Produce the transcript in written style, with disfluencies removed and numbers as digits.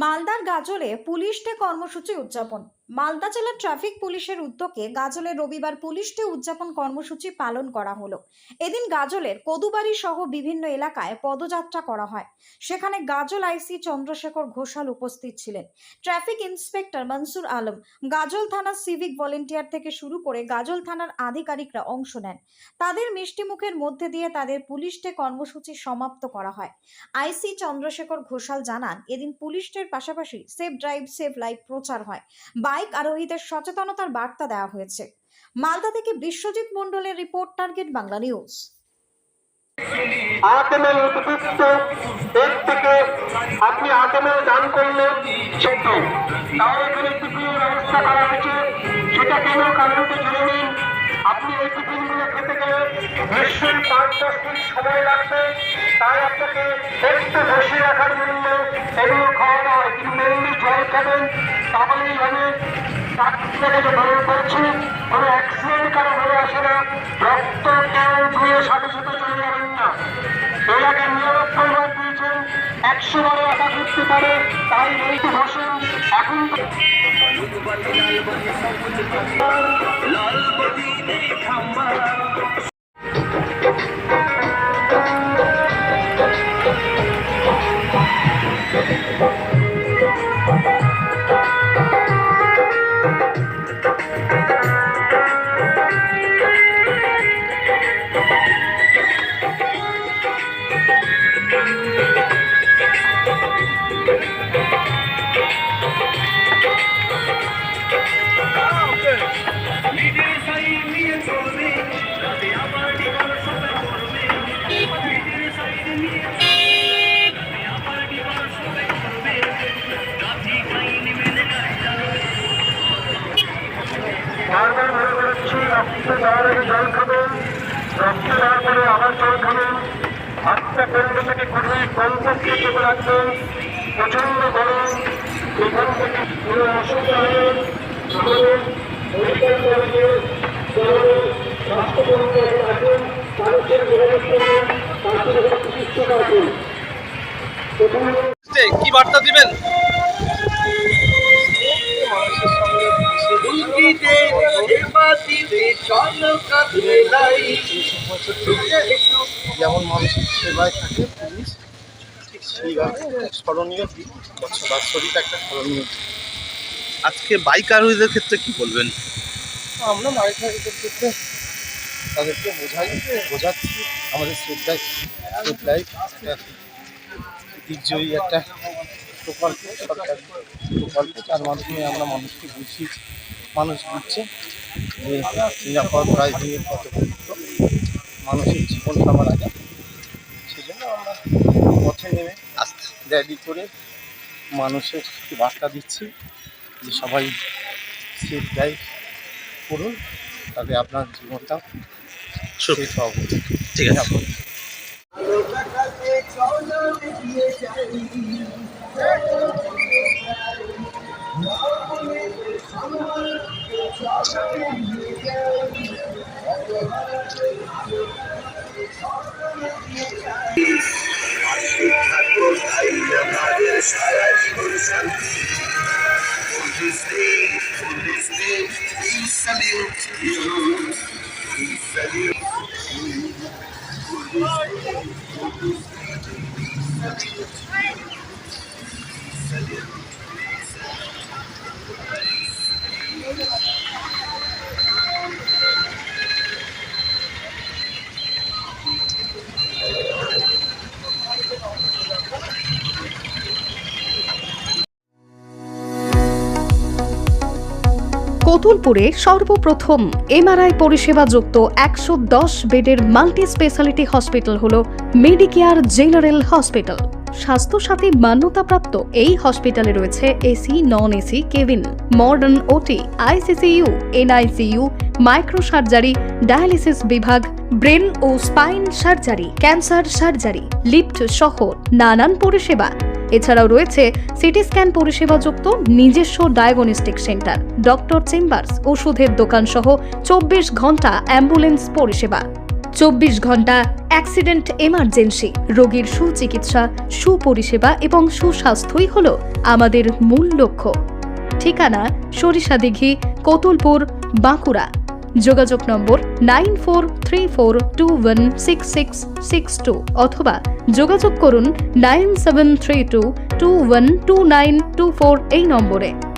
মালদার গাজলে police day কর্মসূচি উদযাপন। মালদা জেলার ট্রাফিক পুলিশের উদ্যোগে গাজলে রবিবার পুলিশ ডে উদযাপন কর্মসূচি পালন করা হলো। এদিন গাজলের কদুবাড়ি সহ বিভিন্ন এলাকায় পদযাত্রা করা হয়। সেখানে গাজল আইসি চন্দ্রশেখর ঘোষাল উপস্থিত ছিলেন। ট্রাফিক ইন্সপেক্টর মনসুর আলম, গাজল থানার সিভিক ভলেন্টিয়ার থেকে শুরু করে গাজল থানার আধিকারিকরা অংশ নেন। তাদের মিষ্টি মুখের মধ্যে দিয়ে তাদের পুলিশ ডে কর্মসূচি সমাপ্ত করা হয়। আইসি চন্দ্রশেখর ঘোষাল জানান, এদিন পুলিশ ডের পাশাপাশি সেফ ড্রাইভ সেভ লাইফ প্রচার হয়। বাইক আরোহীদের সচেতনতার বার্তা দেওয়া হয়েছে। মালদা থেকে বিশ্বজিৎ মণ্ডলের রিপোর্ট, টার্গেট বাংলা নিউজ। আটেমের উদ্বৃত্ত এর থেকে আপনি আটেমের দান করলেন সেদ্ধ, তাহলে এখানে টিফিনের ব্যবস্থা করা হয়েছে। সেটা কেন কারণটা জেনে নিন। আপনি এই টিফিনগুলো খেতে গেলে নিশ্চয়ই 5-10 মিনিট সময় লাগবে, তাই আপনাকে একটু বসে রাখার জন্য এগুলো খাওয়ানো হয়। কিন্তু মেনলি জল খাবেন, তাহলেই হবে। তার থেকে যে বেরোয় পড়ছে কোনো অ্যাক্সিডেন্ট কারো হয়ে আসে না, রক্ত কেউ ধুয়ে সাথে সাথে চলে যাবেন না। এর আগে 99 বার দিয়েছেন, 100 বারে আশা করতে পারে, তাই বলতে বসেন এখন। বারবার মনে করেছি, রক্ত দেওয়ার আগে জল খাবেন, রক্ত দেওয়ার পরে আবার জল খাবেন। হাতটা কেন্দ্র থেকে খুবই কমপক্ষে চেপে রাখবেন। প্রচন্ড গরম, এখান থেকে কোনো অসুবিধা হলে আমাদের মেডিকেল কলেজে স্বাস্থ্যকর্মী আছেন, মানুষের যোগাযোগ করবেন, তাদের চিকিৎসক আছেন। প্রথমে কি বার্তা দিবেন? যেমন মানুষের সেবায় থাকে পুলিশ, ঠিক সেইভাবে স্মরণীয় দিন, বাৎসরিক একটা স্মরণীয় দিন। আজকে বাইক আরোহীদের ক্ষেত্রে কি বলবেন? আমরা বাইকের ক্ষেত্রে তাদেরকে বোঝাচ্ছি আমাদের সেফ লাইফ একটা ঐতিহ্যই একটা প্রকল্প, সরকারি প্রকল্প, যার মাধ্যমে আমরা মানুষকে বুঝিয়েছি। মানুষ বুঝছে যে নিরাপদ ড্রাইভিংয়ের কত গুরুত্ব, মানুষের জীবন সবার আগে। সেজন্য আমরা পথে নেমে র্যালি করে মানুষের বার্তা দিচ্ছি যে সবাই সেফ ড্রাইভ করুন, তাতে আপনার জীবনটা সেফ হবে। ঠিক আছে। কতুলপুরে সর্বপ্রথম এমআরআই পরিষেবা যুক্ত 110 বেডের মাল্টি স্পেশালিটি হসপিটাল হল মেডিকেয়ার জেনারেল হসপিটাল। স্বাস্থ্যসাথী মান্যতাপ্রাপ্ত এই হসপিটালে রয়েছে AC, non AC cabin, modern OT, ICCU, NICU, micro surgery, dialysis বিভাগ, ব্রেন ও spine surgery, cancer surgery, lift সহ নানান পরিষেবা। এছাড়াও রয়েছে সিটি স্ক্যান পরিষেবাযুক্ত নিজস্ব ডায়াগনস্টিক সেন্টার, ডক্টর চেম্বার্স, ওষুধের দোকান সহ 24 ঘন্টা অ্যাম্বুলেন্স পরিষেবা। 24 ঘন্টা অ্যাক্সিডেন্ট এমার্জেন্সি, রোগীর সুচিকিৎসা, সুপরিষেবা এবং সুস্বাস্থ্যই হলো আমাদের মূল লক্ষ্য। ঠিকানা সরিষাদিঘি, কোতুলপুর, বাঁকুড়া। যোগাযোগ নম্বর 9434216662 অথবা যোগাযোগ করুন 9732212924 এই নম্বরে।